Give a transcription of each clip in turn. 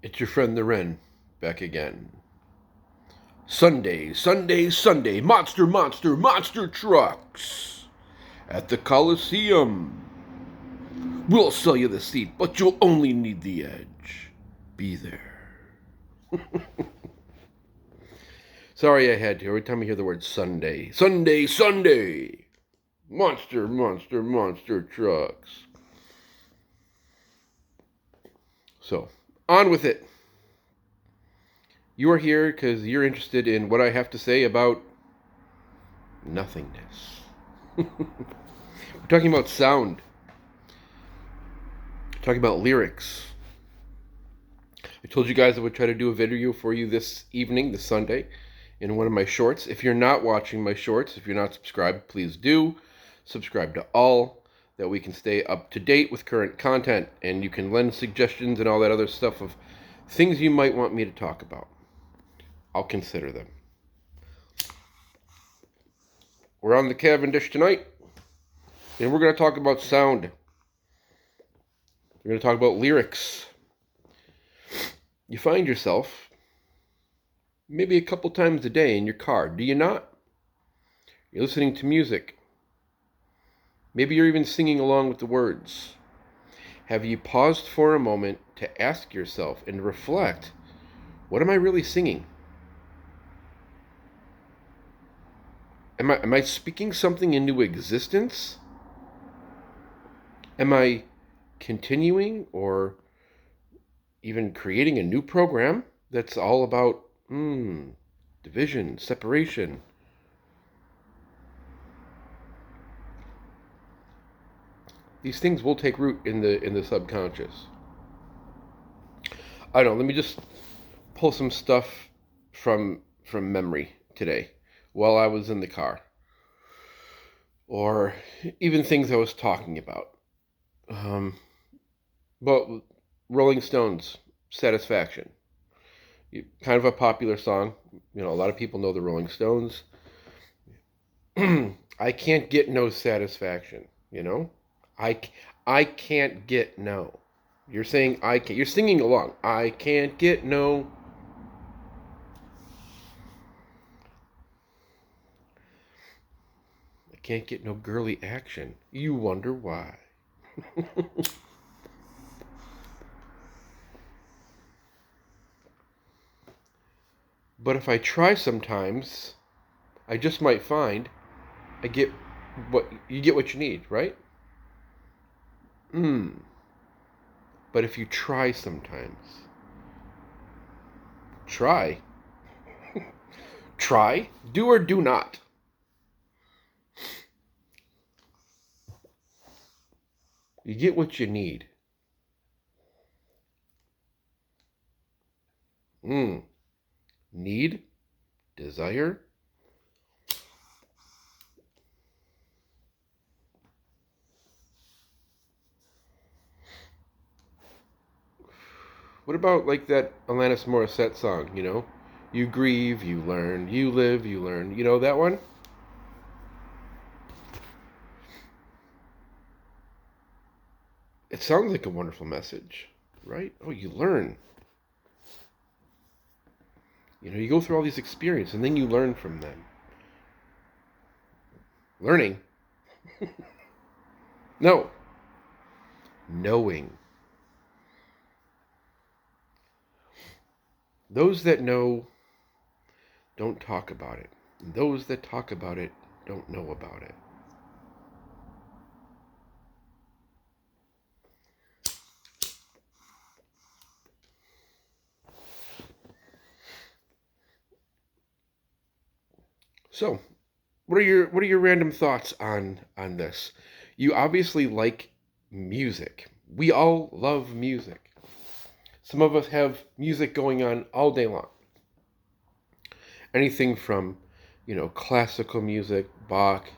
It's your friend the Wren, back again. Sunday, Sunday, Sunday, monster, monster, monster trucks at the Coliseum. We'll sell you the seat, but you'll only need the edge. Be there. Sorry I had to. Every time I hear the word Sunday, Sunday, Sunday, monster, monster, monster trucks. So, on with it. You are here because you're interested in what I have to say about nothingness. We're talking about sound. We're talking about lyrics. I told you guys I would try to do a video for you this evening, this Sunday, in one of my shorts. If you're not watching my shorts, if you're not subscribed, please do. Subscribe to all, that we can stay up to date with current content, and you can lend suggestions and all that other stuff of things you might want me to talk about. I'll consider them. We're on the Cavendish tonight, and we're going to talk about sound. We're going to talk about lyrics. You find yourself maybe a couple times a day in your car, do you not? You're listening to music. Maybe you're even singing along with the words. Have you paused for a moment to ask yourself and reflect, what am I really singing? Am I speaking something into existence? Am I continuing or even creating a new program that's all about division, separation? These things will take root in the subconscious. I don't know, let me just pull some stuff from memory today while I was in the car. Or even things I was talking about. But Rolling Stones, Satisfaction. Kind of a popular song. You know, a lot of people know the Rolling Stones. I can't get no satisfaction, you know? I can't get no. You're saying I can't. You're singing along. I can't get no. I can't get no girly action. You wonder why. But if I try sometimes, I just might find I get what you need, right? But if you try sometimes, try, do or do not. You get what you need. Need, desire. What about like that Alanis Morissette song, you know? You grieve, you learn, you live, you learn. You know that one? It sounds like a wonderful message, right? Oh, you learn. You know, you go through all these experiences and then you learn from them. Learning? No. Knowing. Those that know don't talk about it. And those that talk about it don't know about it. So, what are your random thoughts on this? You obviously like music. We all love music. Some of us have music going on all day long. Anything from, you know, classical music, Bach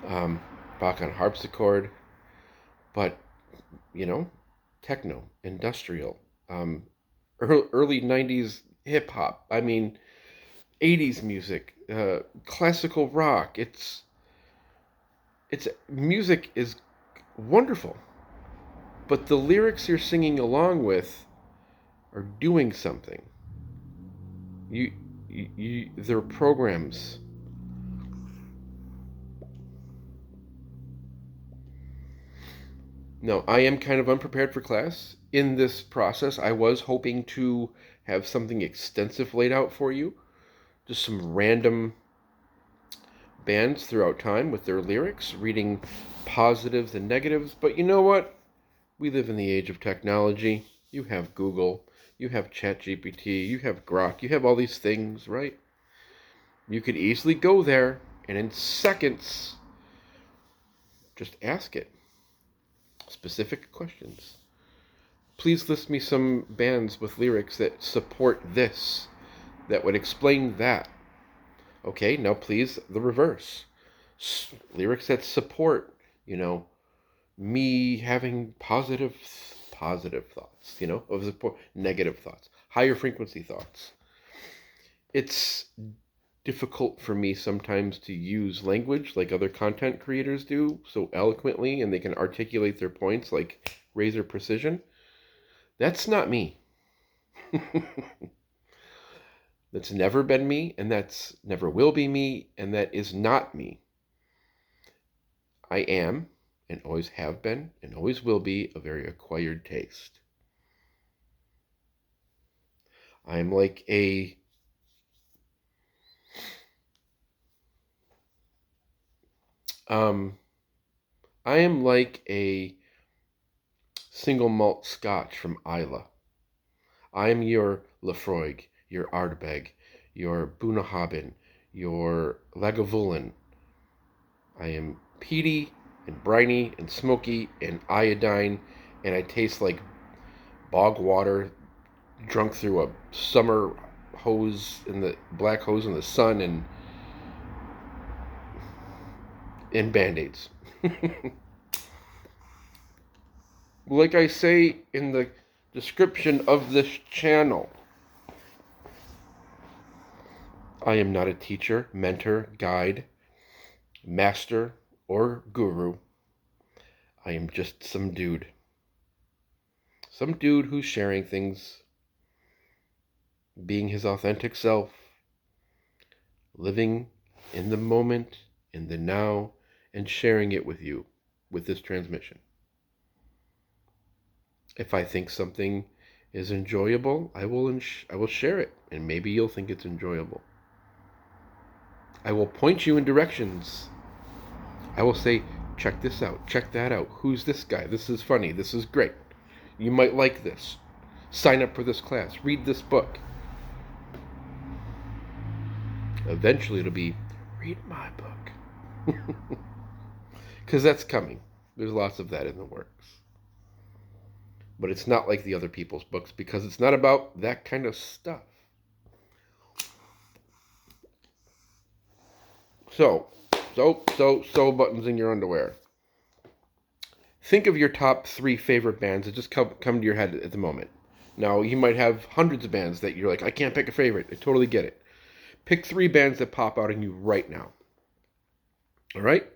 on harpsichord, but, you know, techno, industrial, early 90s hip hop. I mean, 80s music, classical rock. It's music is wonderful, but the lyrics you're singing along with are doing something. They're programs. No, I am kind of unprepared for class. In this process, I was hoping to have something extensive laid out for you. Just some random bands throughout time with their lyrics, reading positives and negatives. But you know what? We live in the age of technology. You have Google, you have ChatGPT, you have Grok, you have all these things, right? You could easily go there and in seconds just ask it specific questions. Please list me some bands with lyrics that support this, that would explain that. Okay, now please the reverse. Lyrics that support, me having positive thoughts, of support, negative thoughts, higher frequency thoughts. It's difficult for me sometimes to use language like other content creators do so eloquently, and they can articulate their points like razor precision. That's not me. That's never been me, and that's never will be me, and that is not me. I am, and always have been, and always will be, a very acquired taste. I'm like a I am like a single malt scotch from Islay. I am your Laphroaig, your Ardbeg, your Bunnahabhain, your Lagavulin. I am peaty and briny and smoky and iodine, and I taste like bog water drunk through a summer hose in the black hose in the sun and in band-aids. Like I say in the description of this channel, I am not a teacher, mentor, guide, master, or guru. I am just some dude. Some dude who's sharing things, being his authentic self, living in the moment, in the now, and sharing it with you with this transmission. If I think something is enjoyable, I will share it, and maybe you'll think it's enjoyable. I will point you in directions. I will say, check this out, check that out. Who's this guy? This is funny. This is great. You might like this. Sign up for this class. Read this book. Eventually it'll be, read my book. Because that's coming. There's lots of that in the works. But it's not like the other people's books because it's not about that kind of stuff. So buttons in your underwear. Think of your top 3 favorite bands that just come to your head at the moment. Now, you might have hundreds of bands that you're like, I can't pick a favorite. I totally get it. Pick 3 bands that pop out on you right now. All right?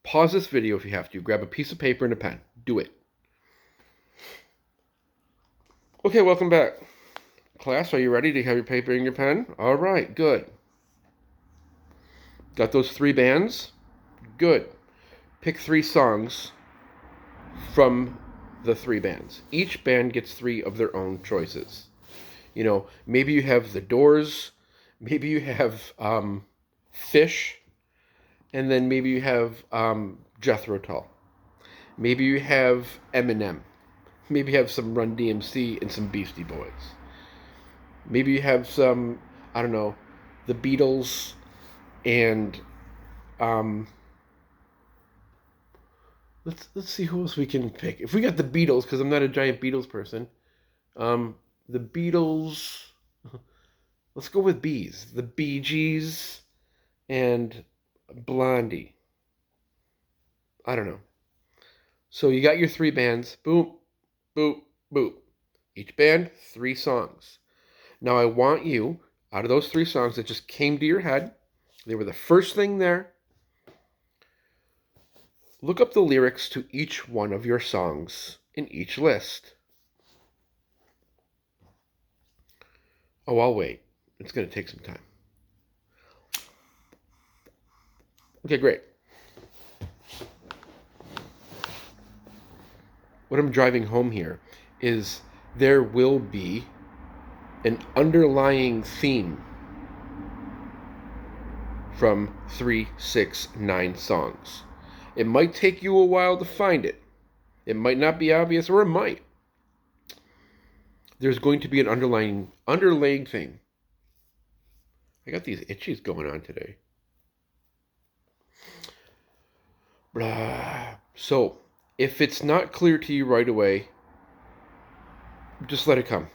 Pause this video if you have to. Grab a piece of paper and a pen. Do it. Okay, welcome back. Class, are you ready to have your paper and your pen? All right, good. Got those 3 bands? Good. Pick 3 songs from the 3 bands. Each band gets 3 of their own choices. Maybe you have The Doors, maybe you have Fish, and then maybe you have Jethro Tull. Maybe you have Eminem. Maybe you have some Run DMC and some Beastie Boys. Maybe you have some, I don't know, the Beatles and let's see who else we can pick. If we got the Beatles, because I'm not a giant Beatles person, the Beatles. Let's go with Bees. The Bee Gees and Blondie. I don't know. So you got your 3 bands. Boop, boop, boop. Each band, 3 songs. Now I want you, out of those 3 songs that just came to your head, they were the first thing there, look up the lyrics to each one of your songs in each list. Oh, I'll wait. It's going to take some time. Okay, great. What I'm driving home here is there will be an underlying theme from 3, 6, 9 songs. It might take you a while to find it. It might not be obvious, or it might. There's going to be an underlaying thing. I got these itchies going on today. Blah. So, if it's not clear to you right away, just let it come.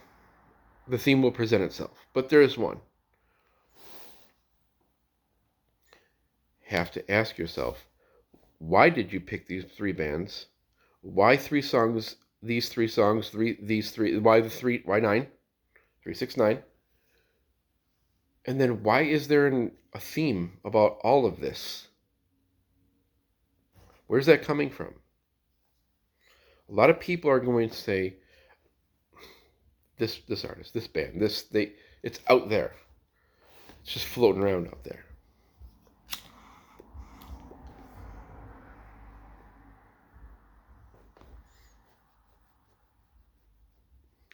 The theme will present itself. But there is one. Have to ask yourself, why did you pick these 3 bands? Why 3 songs? These 3 songs, these 3. Why 9? 3, 6, 9. And then why is there a theme about all of this? Where's that coming from? A lot of people are going to say, this artist, this band, it's out there. It's just floating around out there.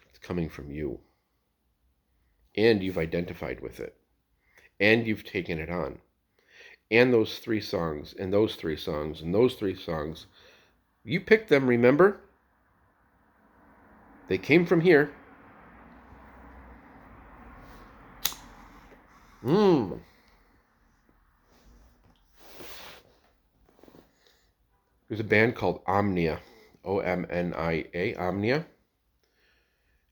It's coming from you. And you've identified with it. And you've taken it on. And those 3 songs, and those 3 songs, and those 3 songs, you picked them, remember? They came from here. There's a band called Omnia, Omnia, Omnia.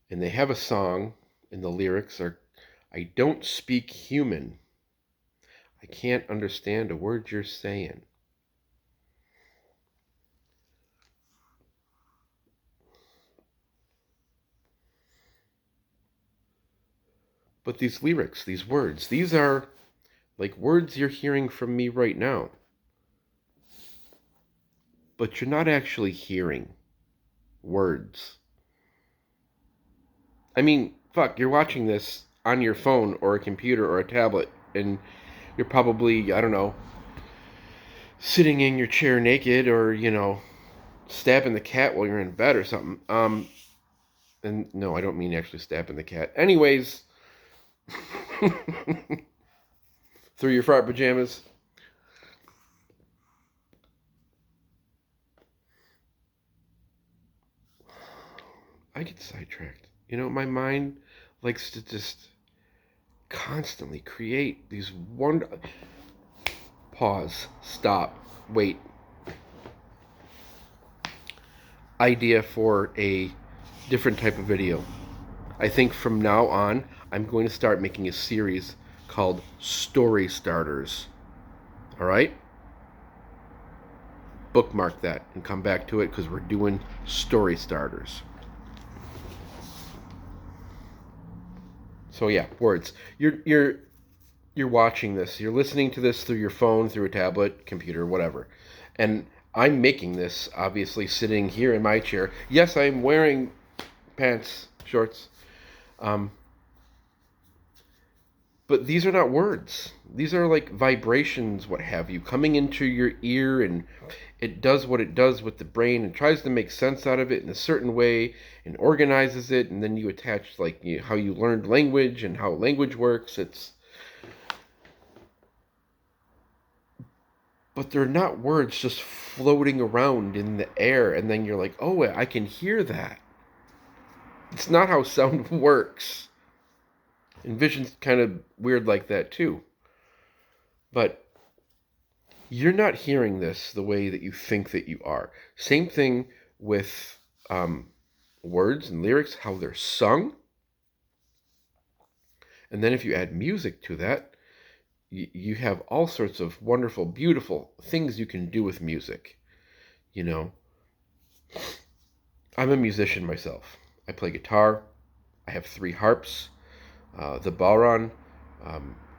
And they have a song, and the lyrics are, I don't speak human. I can't understand a word you're saying. But these lyrics, these words, these are like words you're hearing from me right now. But you're not actually hearing words. I mean, fuck, you're watching this on your phone or a computer or a tablet, and you're probably, I don't know, sitting in your chair naked, or, stabbing the cat while you're in bed or something. And no, I don't mean actually stabbing the cat. Anyways, through your fart pajamas. I get sidetracked. My mind likes to just constantly create these pause, stop, wait. Idea for a different type of video. I think from now on, I'm going to start making a series called Story Starters. All right? Bookmark that and come back to it, because we're doing Story Starters. So yeah, words. You're watching this. You're listening to this through your phone, through a tablet, computer, whatever. And I'm making this, obviously, sitting here in my chair. Yes, I'm wearing pants, shorts. But these are not words. These are like vibrations, what have you, coming into your ear, and it does what it does with the brain and tries to make sense out of it in a certain way and organizes it, and then you attach how you learned language and how language works. But they're not words just floating around in the air, and then you're like, oh, I can hear that. It's not how sound works. And vision's kind of weird like that too. But you're not hearing this the way that you think that you are. Same thing with words and lyrics, how they're sung. And then if you add music to that, you have all sorts of wonderful, beautiful things you can do with music. I'm a musician myself. I play guitar. I have 3 harps. The bodhrán,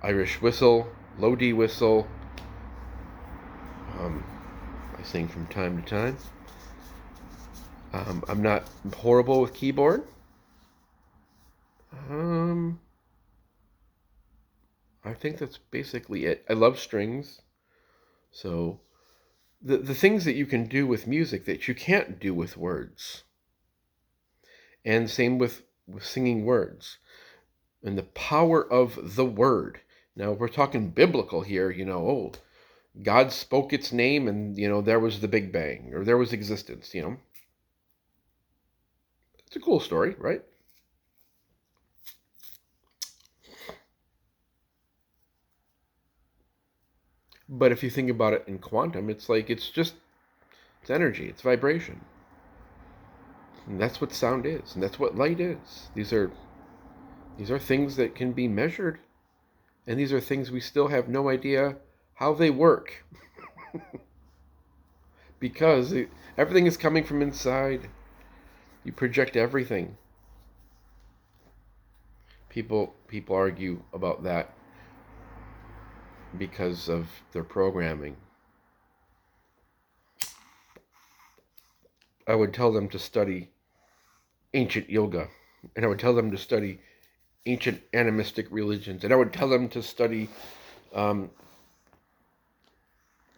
Irish whistle, low D whistle. I sing from time to time. I'm not horrible with keyboard. I think that's basically it. I love strings. So the things that you can do with music that you can't do with words. And same with singing words. And the power of the word. Now, if we're talking biblical here, God spoke its name and, there was the Big Bang or there was existence. It's a cool story, right? But if you think about it in quantum, it's like it's energy, it's vibration. And that's what sound is, and that's what light is. These are things that can be measured, and these are things we still have no idea how they work because everything is coming from inside. You project everything. People argue about that because of their programming. I would tell them to study ancient yoga, and I would tell them to study ancient animistic religions, and I would tell them to study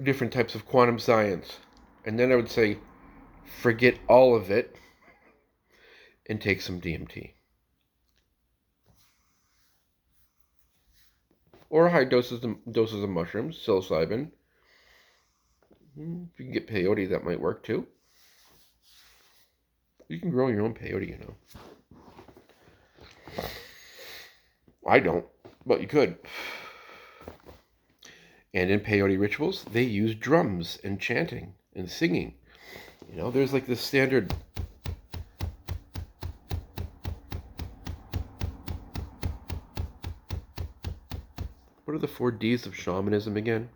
different types of quantum science, and then I would say, forget all of it and take some DMT or high doses of mushrooms, psilocybin. If you can get peyote, that might work too. You can grow your own peyote. I don't, but you could. And in peyote rituals, they use drums and chanting and singing. There's like this standard. What are the 4 Ds of shamanism again?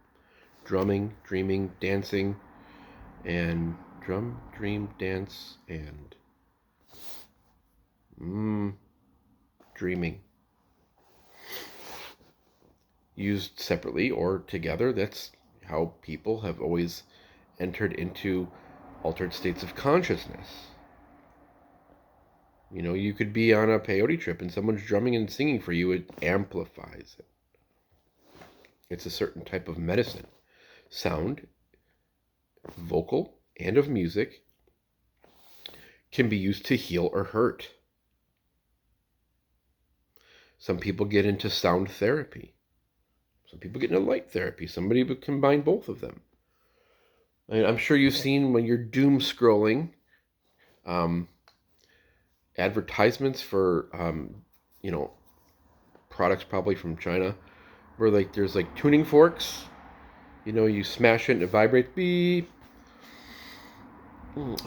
Drumming, dreaming, dancing, and drum, dream, dance, and dreaming. Used separately or together, that's how people have always entered into altered states of consciousness. You could be on a peyote trip and someone's drumming and singing for you. It amplifies it. It's a certain type of medicine. Sound, vocal, and of music can be used to heal or hurt. Some people get into sound therapy. Some people get into light therapy. Somebody would combine both of them. I'm sure you've seen when you're doom scrolling advertisements for products probably from China where there's tuning forks. You smash it and it vibrates. Beep.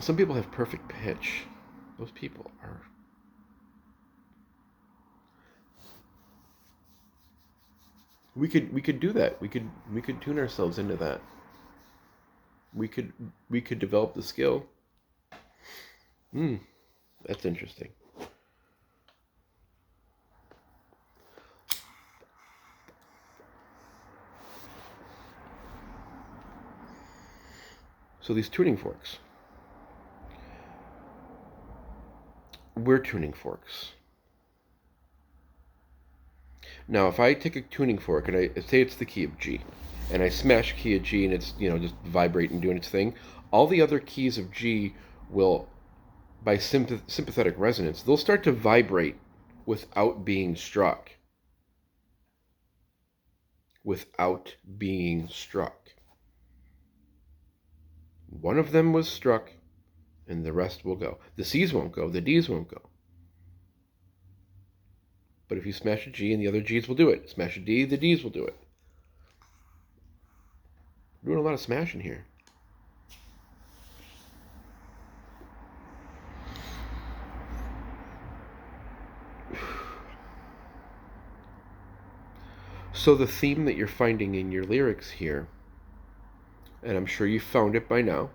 Some people have perfect pitch. Those people are. We could do that. We could tune ourselves into that. We could develop the skill. That's interesting. So these tuning forks. We're tuning forks. Now, if I take a tuning fork and I say it's the key of G, and I smash key of G and it's just vibrating and doing its thing, all the other keys of G will, by sympathetic resonance, they'll start to vibrate without being struck. Without being struck. One of them was struck, and the rest will go. The C's won't go, the D's won't go. But if you smash a G and the other G's will do it. Smash a D, the D's will do it. We're doing a lot of smashing here. So the theme that you're finding in your lyrics here, and I'm sure you found it by now,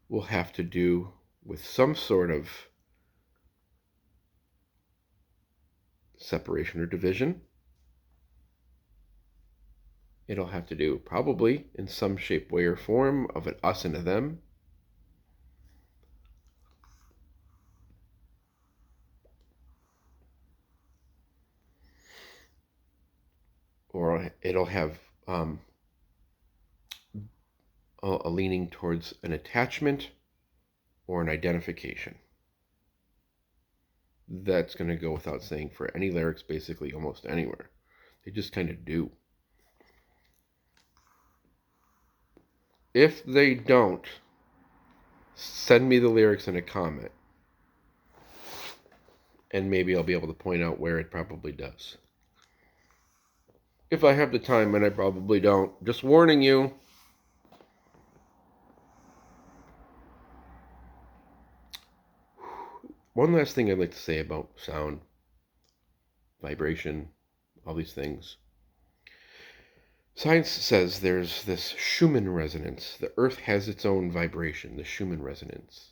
will have to do with some sort of separation or division. It'll have to do probably in some shape, way, or form of an us and a them. or it'll have a leaning towards an attachment or an identification. That's going to go without saying for any lyrics, basically almost anywhere. They just kind of do. If they don't, send me the lyrics in a comment, and maybe I'll be able to point out where it probably does. If I have the time, and I probably don't. Just warning you. One last thing I'd like to say about sound, vibration, all these things. Science says there's this Schumann resonance. The Earth has its own vibration, the Schumann resonance.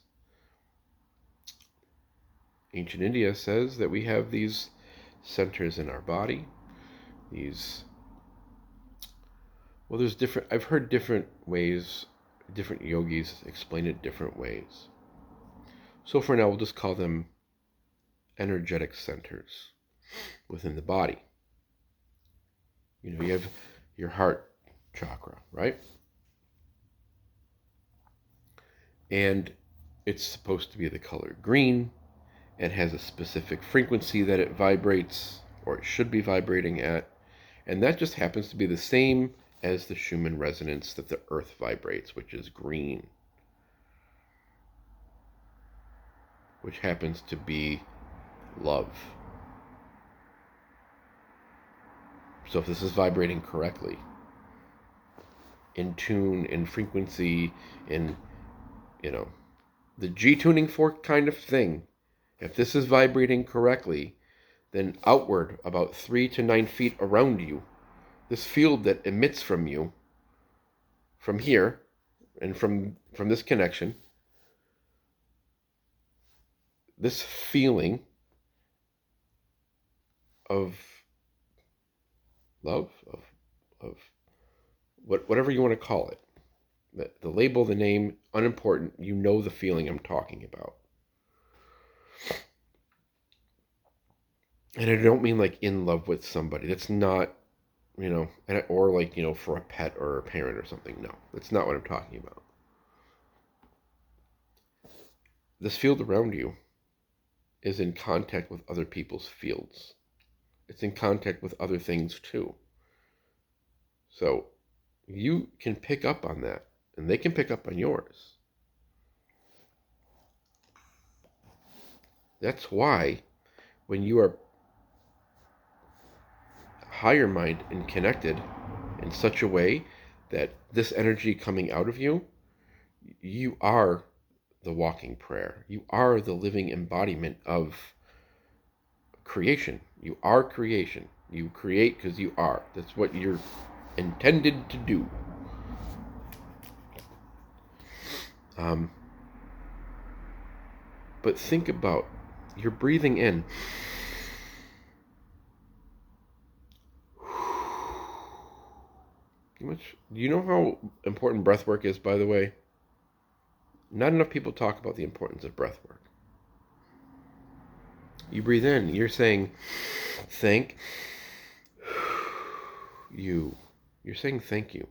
Ancient India says that we have these centers in our body. There's different, I've heard different ways, different yogis explain it different ways. So for now, we'll just call them energetic centers within the body. You have your heart chakra, right? And it's supposed to be the color green. It has a specific frequency that it vibrates, or it should be vibrating at. And that just happens to be the same as the Schumann resonance that the Earth vibrates, which is green. Which happens to be love. So if this is vibrating correctly, in tune, in frequency, in, the G-tuning fork kind of thing, if this is vibrating correctly, then outward, about 3 to 9 feet around you, this field that emits from you, from here, and from this connection, this feeling of love, of whatever you want to call it, the label, the name, unimportant, the feeling I'm talking about. And I don't mean like in love with somebody. That's not, or like, for a pet or a parent or something. No, that's not what I'm talking about. This field around you is in contact with other people's fields. It's in contact with other things too. So you can pick up on that, and they can pick up on yours. That's why when you are higher mind and connected in such a way that this energy coming out of you, you are the walking prayer. You are the living embodiment of creation. You are creation. You create because you are. That's what you're intended to do. But think about, you're breathing in. Do you know how important breath work is, by the way? Not enough people talk about the importance of breath work. You breathe in, you're saying, thank you. You're saying thank you.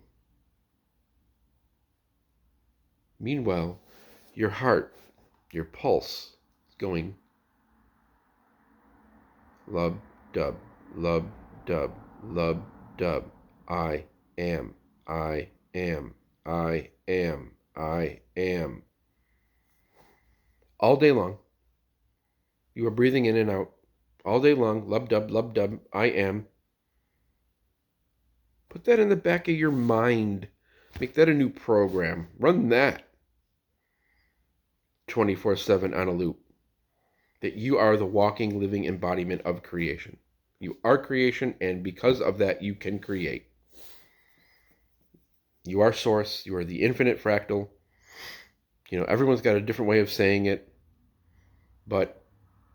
Meanwhile, your heart, your pulse is going lub dub, lub dub, lub dub. I am, I am, I am, I am. All day long. You are breathing in and out. All day long. Lub dub, I am. Put that in the back of your mind. Make that a new program. Run that 24/7 on a loop. That you are the walking, living embodiment of creation. You are creation, and because of that, you can create. You are source. You are the infinite fractal. Everyone's got a different way of saying it. But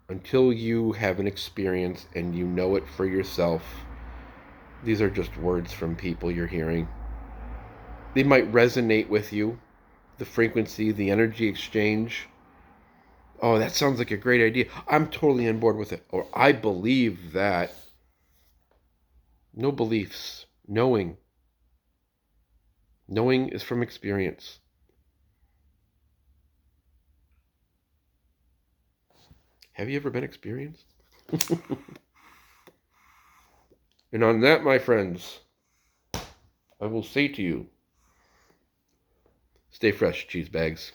until you have an experience and you know it for yourself, these are just words from people you're hearing. They might resonate with you, the frequency, the energy exchange. Oh, that sounds like a great idea. I'm totally on board with it. Or I believe that. No beliefs. Knowing. Knowing is from experience. Have you ever been experienced? And on that, my friends, I will say to you, stay fresh, cheese bags.